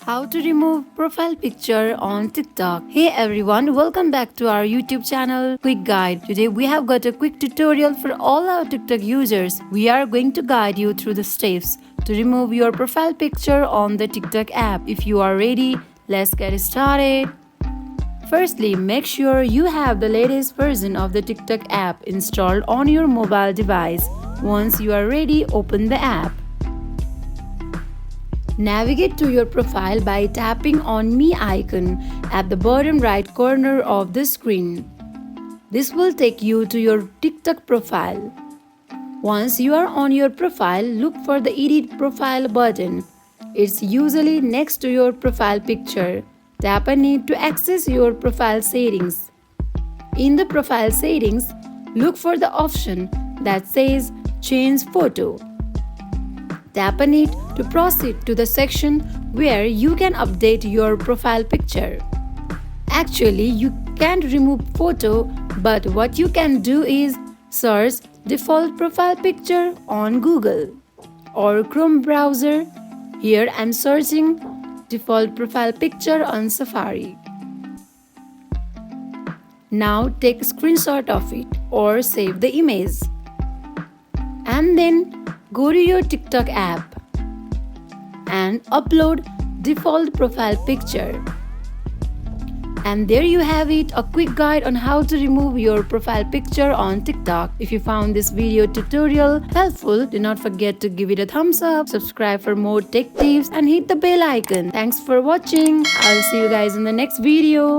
How to remove profile picture on TikTok. Hey everyone, welcome back to our YouTube channel Quick Guide. Today we have got a quick tutorial for all our TikTok users. We are going to guide you through the steps to remove your profile picture on the TikTok app. If you are ready, let's get started. Firstly, make sure you have the latest version of the TikTok app installed on your mobile device. Once you are ready, open the app. Navigate to your profile by tapping on Me icon at the bottom right corner of the screen. This will take you to your TikTok profile. Once you are on your profile, look for the Edit Profile button. It's usually next to your profile picture. Tap on it to access your profile settings. In the profile settings, look for the option that says Change Photo. Tap on it to proceed to the section where you can update your profile picture. Actually, you can't remove photo, but what you can do is search default profile picture on Google or Chrome browser. Here I'm searching default profile picture on Safari. Now take a screenshot of it or save the image. And then go to your TikTok app and upload default profile picture. And there you have it, a quick guide on how to remove your profile picture on TikTok. If you found this video tutorial helpful, do not forget to give it a thumbs up, subscribe for more tech tips and hit the bell icon. Thanks for watching. I'll see you guys in the next video.